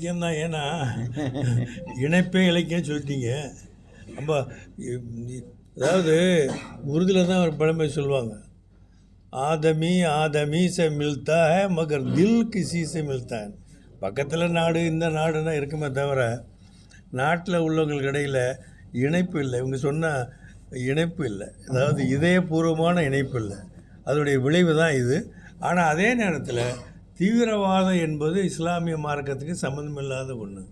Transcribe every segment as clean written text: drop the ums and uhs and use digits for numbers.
இலக்கியம் தான். ஏன்னா இணைப்பே இலக்கியம் சொல்லிட்டீங்க. நம்ம அதாவது உருதில் தான் ஒரு பழமை சொல்லுவாங்க, ஆதமி ஆதமி சே மில்தா ஹே மகர் தில் கிசி சே மில்தா. பக்கத்தில் நாடு இந்த நாடுனா இருக்குமே தவிர நாட்டில் உள்ளவங்களுக்கு இடையில் இணைப்பு இல்லை. இவங்க சொன்ன இணைப்பு இல்லை, அதாவது இதயபூர்வமான இணைப்பு இல்லை. அதனுடைய விளைவு தான் இது. ஆனால் அதே நேரத்தில் தீவிரவாதம் என்பது இஸ்லாமிய மார்க்கத்துக்கு சம்மந்தம் இல்லாத ஒன்று.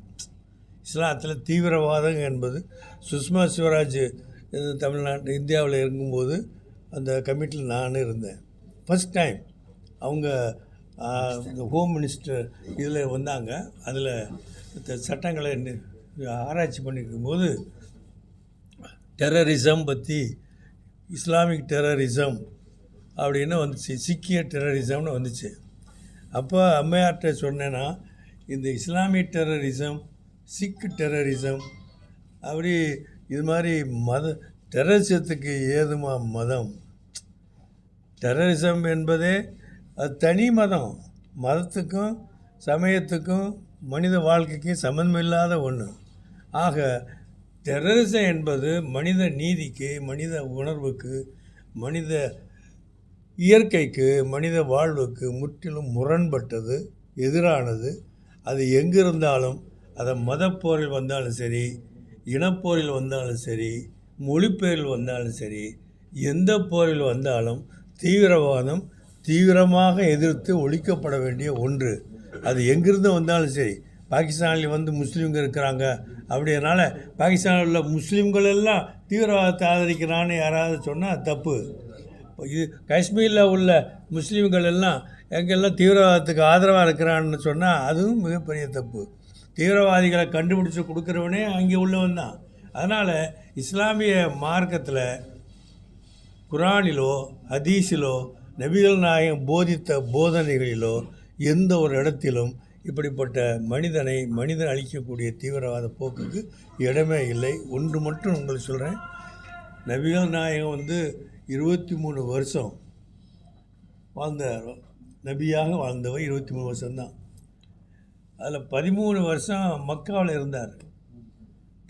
இஸ்லாத்தில் தீவிரவாதம் என்பது சுஷ்மா ஸ்வராஜ் தமிழ்நாட்டு இந்தியாவில் இருக்கும்போது அந்த கமிட்டியில் நான் இருந்தேன். ஃபஸ்ட் டைம் அவங்க ஹோம் மினிஸ்டர் இதில் வந்தாங்க. அதில் சட்டங்களை ஆராய்ச்சி பண்ணியிருக்கும்போது டெரரிசம் பற்றி, இஸ்லாமிக் டெரரிசம் அப்படின்னு வந்துச்சு, சீக்கிய டெரரிசம்னு வந்துச்சு. அப்போ அம்மையார்கிட்ட சொன்னேன்னா, இந்த இஸ்லாமிக் டெரரிசம், சிக்கு டெரரிசம், அப்படி இது மாதிரி டெரரிசத்துக்கு ஏதுமா மதம்? டெரரிசம் என்பதே அது தனி மதம். மதத்துக்கும் சமயத்துக்கும் மனித வாழ்க்கைக்கும் சம்மந்தமில்லாத ஒன்று. ஆக டெரரிசம் என்பது மனித நீதிக்கு, மனித உணர்வுக்கு, மனித இயற்கைக்கு, மனித வாழ்வுக்கு முற்றிலும் முரண்பட்டது, எதிரானது. அது எங்கே இருந்தாலும், அதை மதப்போரில் வந்தாலும் சரி, இனப்போரில் வந்தாலும் சரி, மொழிப்போரில் வந்தாலும் சரி, எந்த போரில் வந்தாலும் தீவிரவாதம் தீவிரமாக எதிர்த்து ஒழிக்கப்பட வேண்டிய ஒன்று. அது எங்கிருந்து வந்தாலும் சரி. பாகிஸ்தானில் வந்து முஸ்லீம்கள் இருக்கிறாங்க, அப்படினால பாகிஸ்தானில் உள்ள முஸ்லீம்கள் எல்லாம் தீவிரவாதத்தை ஆதரிக்கிறான்னு யாராவது சொன்னால் தப்பு. இது காஷ்மீரில் உள்ள முஸ்லீம்கள் எல்லாம் எங்கெல்லாம் தீவிரவாதத்துக்கு ஆதரவாக இருக்கிறான்னு சொன்னால் அதுவும் மிகப்பெரிய தப்பு. தீவிரவாதிகளை கண்டுபிடிச்சி கொடுக்குறவனே அங்கே உள்ளவன் தான். அதனால் இஸ்லாமிய மார்க்கத்தில் குரானிலோ ஹதீஸிலோ நபிகள் நாயகம் போதித்த போதனைகளிலோ எந்த ஒரு இடத்திலும் இப்படிப்பட்ட மனிதன் அழிக்கக்கூடிய தீவிரவாத போக்குக்கு இடமே இல்லை. ஒன்று மட்டும் உங்களுக்கு சொல்கிறேன், நபிகள் நாயகம் வந்து 23 வருஷம் வாழ்ந்தார். நபியாக வாழ்ந்தவர் 23 வருஷம்தான். அதில் 13 வருஷம் மக்காவில் இருந்தார்,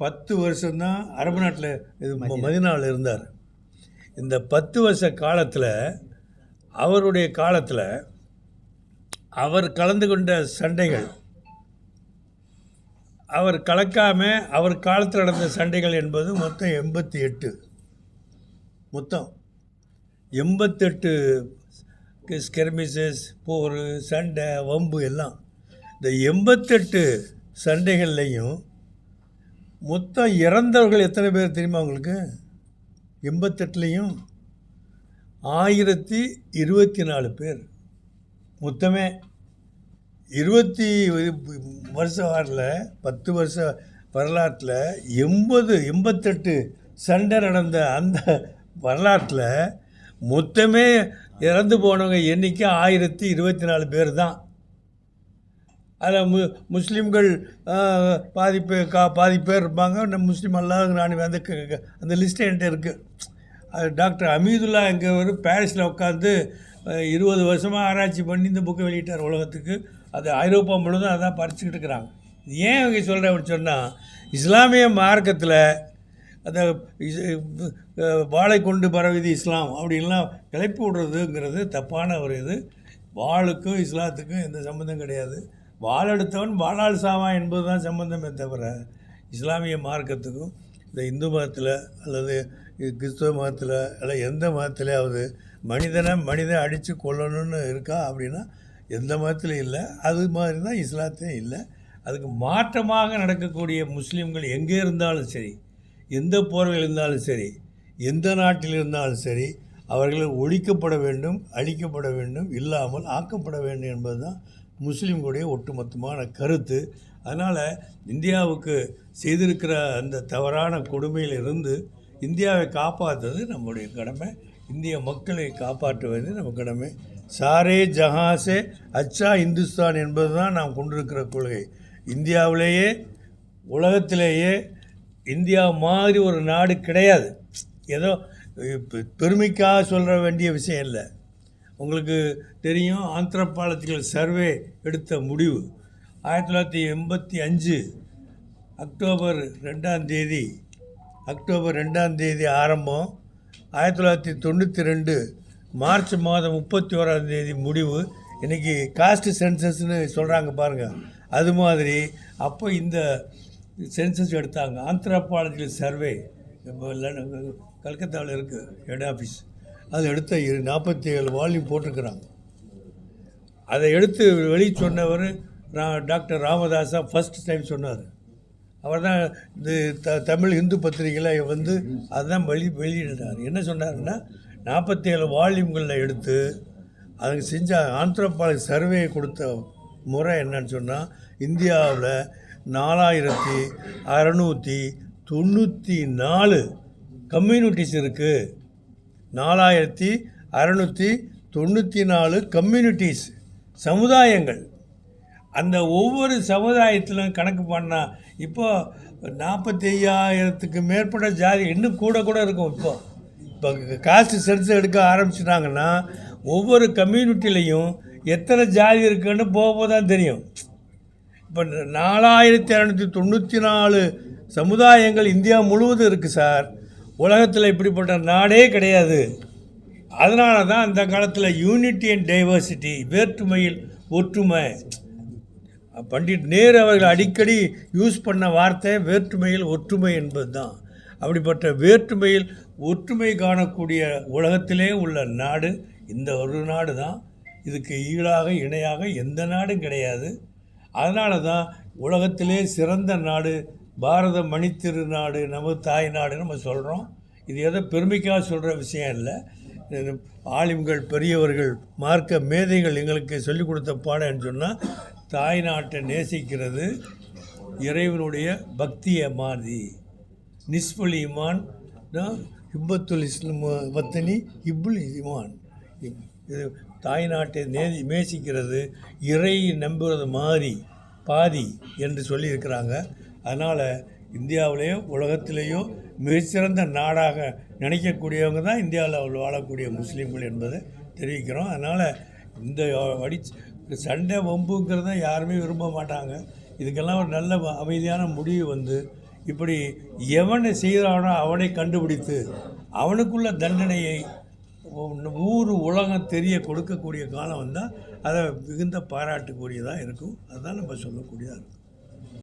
10 வருஷம்தான் அரபு நாட்டில் இது மதீனாவில் இருந்தார். இந்த 10 வருஷ காலத்தில், அவருடைய காலத்தில் அவர் கலந்து கொண்ட சண்டைகள், அவர் கலக்காமல் அவர் காலத்தில் நடந்த சண்டைகள் என்பது மொத்தம் 88 ஸ்கெர்மிசஸ், போர், சண்டை, வம்பு எல்லாம். இந்த 88 சண்டைகள்லையும் மொத்தம் இறந்தவர்கள் எத்தனை பேர் தெரியுமா உங்களுக்கு? 88லையும் 1024 பேர். மொத்தமே 20 வருஷ வாரில் 10 வருஷ வரலாற்றில் 88 சண்டை நடந்த அந்த வரலாற்றில் மொத்தமே இறந்து போனவங்க எண்ணிக்கை 1024 பேர் தான். அதில் முஸ்லீம்கள் பாதி பேர் இருப்பாங்க, முஸ்லீம் அல்லாத நான் அந்த லிஸ்ட்டு என்கிட்ட இருக்குது. அது டாக்டர் அமீதுல்லா எங்கள் பாரிஸில் உட்காந்து 20 வருஷமாக ஆராய்ச்சி பண்ணி இந்த புக்கை வெளியிட்டார் உலகத்துக்கு. அது ஐரோப்பா முழுவதும் அதான் படிச்சுக்கிட்டு இருக்கிறாங்க. ஏன் இவங்க சொல்கிறேன் அப்படின்னு சொன்னால், இஸ்லாமிய மார்க்கத்தில் அந்த வாளை கொண்டு பரவிது இஸ்லாம் அப்படின்லாம் கிளப்பி விடுறதுங்கிறது தப்பான ஒரு இது. வாளுக்கும் இஸ்லாத்துக்கும் எந்த சம்மந்தம் கிடையாது. வாள் எடுத்தவன் வாளால் சாவான் என்பது தான் சம்பந்தமே தவிர, இஸ்லாமிய மார்க்கத்துக்கும் இந்த இந்து மதத்தில் அல்லது கிறிஸ்துவ மதத்தில் அல்ல எந்த மதத்திலேயாவது மனிதனை அடித்து கொல்லணும்னு இருக்கா அப்படின்னா எந்த மதத்துலையும் இல்லை. அது மாதிரி தான் இஸ்லாத்தையும் இல்லை. அதுக்கு மாற்றமாக நடக்கக்கூடிய முஸ்லீம்கள் எங்கே இருந்தாலும் சரி, எந்த போர்கள் இருந்தாலும் சரி, எந்த நாட்டில் இருந்தாலும் சரி, அவர்கள் ஒழிக்கப்பட வேண்டும், அழிக்கப்பட வேண்டும், இல்லாமல் ஆக்கப்பட வேண்டும் என்பது தான் முஸ்லீம்களுடைய ஒட்டுமொத்தமான கருத்து. அதனால் இந்தியாவுக்கு செய்திருக்கிற அந்த தவறான கொடுமையிலிருந்து இந்தியாவை காப்பாற்றுவது நம்முடைய கடமை. இந்திய மக்களை காப்பாற்றுவது நம்ம கடமை. சாரே ஜஹாசே அச்சா இந்துஸ்தான் என்பது தான் நாம் கொண்டிருக்கிற கொள்கை. இந்தியாவிலேயே உலகத்திலேயே இந்தியா மாதிரி ஒரு நாடு கிடையாது. ஏதோ பெருமைக்காக சொல்ல வேண்டிய விஷயம் இல்லை. உங்களுக்கு தெரியும், ஆந்த்ரபாலஜிக்கல் சர்வே எடுத்த முடிவு, 1985 அக்டோபர் 2ஆம் தேதி ஆரம்பம், 1992 மார்ச் மாதம் 31ஆம் தேதி முடிவு. இன்றைக்கி காஸ்ட் சென்சஸ்ன்னு சொல்கிறாங்க பாருங்கள், அது மாதிரி அப்போ இந்த சென்சஸ் எடுத்தாங்க. ஆந்த்ரோபாலஜிக்கல் சர்வே கல்கத்தாவில் இருக்குது ஹெட் ஆஃபீஸ், அது எடுத்த 47 வால்யூம் போட்டிருக்கிறாங்க. அதை எடுத்து வெளியே சொன்னவர் டாக்டர் ராமதாஸா ஃபஸ்ட் டைம் சொன்னார். அவர் தான் இந்த தமிழ் இந்து பத்திரிகையில் வந்து அதுதான் வெளியிடுறார். என்ன சொன்னார்னா 47 வால்யூம்களில் எடுத்து அதுக்கு செஞ்ச ஆந்த்ரோபாலஜி சர்வே கொடுத்த முறை என்னன்னு சொன்னால், இந்தியாவில் 4694 கம்யூனிட்டிஸ் இருக்குது. 4694 கம்யூனிட்டிஸ், சமுதாயங்கள். அந்த ஒவ்வொரு சமுதாயத்திலும் கணக்கு பண்ணால் இப்போ 45,000க்கு மேற்பட்ட ஜாதி, இன்னும் கூட இருக்கும். இப்போ காஸ்ட் சென்சஸ் எடுக்க ஆரம்பிச்சிட்டாங்கன்னா ஒவ்வொரு கம்யூனிட்டிலையும் எத்தனை ஜாதி இருக்குன்னு போக தான் தெரியும். இப்போ 4294 சமுதாயங்கள் இந்தியா முழுவதும் இருக்குது சார். உலகத்தில் இப்படிப்பட்ட நாடே கிடையாது. அதனால தான் அந்த காலத்தில் யூனிட்டி அண்ட் டைவர்சிட்டி, வேற்றுமையில் ஒற்றுமை, பண்டிட் நேரு அவர்கள் அடிக்கடி யூஸ் பண்ண வார்த்தை வேற்றுமையில் ஒற்றுமை என்பது தான். அப்படிப்பட்ட வேற்றுமையில் ஒற்றுமை காணக்கூடிய உலகத்திலே உள்ள நாடு இந்த ஒரு நாடு தான். இதுக்கு ஈடாக இணையாக எந்த நாடும் கிடையாது. அதனால தான் உலகத்திலே சிறந்த நாடு பாரத மணித்திரு நாடு, நமது தாய் நாடுன்னு நம்ம சொல்கிறோம். இது எதோ பெருமைக்காக சொல்கிற விஷயம் இல்லை. ஆலிம்கள், பெரியவர்கள், மார்க்க மேதைகள் எங்களுக்கு சொல்லிக் கொடுத்த பாடம்னு சொன்னால், தாய் நாட்டை நேசிக்கிறது இறைவனுடைய பக்தியை மாதிரி. நிஸ்புல் ஈமான் ஹிப்பத்துல் இஸ்லாம் வத்தனி ஹிப்புல் ஈமான். இது தாய் நாட்டை நேசிக்கிறது இறை நம்புறது மாதிரி பாதி என்று சொல்லியிருக்கிறாங்க. அதனால் இந்தியாவிலேயோ உலகத்திலேயோ மிகச்சிறந்த நாடாக நினைக்கக்கூடியவங்க தான் இந்தியாவில் வாழக்கூடிய முஸ்லீம்கள் என்பதை தெரிவிக்கிறோம். அதனால் இந்த சண்டை வம்புங்கிறத யாருமே விரும்ப மாட்டாங்க. இதுக்கெல்லாம் ஒரு நல்ல அமைதியான முடிவு வந்து, இப்படி எவனை செய்கிறானோ அவனை கண்டுபிடித்து அவனுக்குள்ள தண்டனையை ஊர் உலகம் தெரிய கொடுக்கக்கூடிய காலம் வந்தால் அதை மிகுந்த பாராட்டுக்கூடியதாக இருக்கும். அதுதான் நம்ம சொல்லக்கூடியதாக இருக்கும்.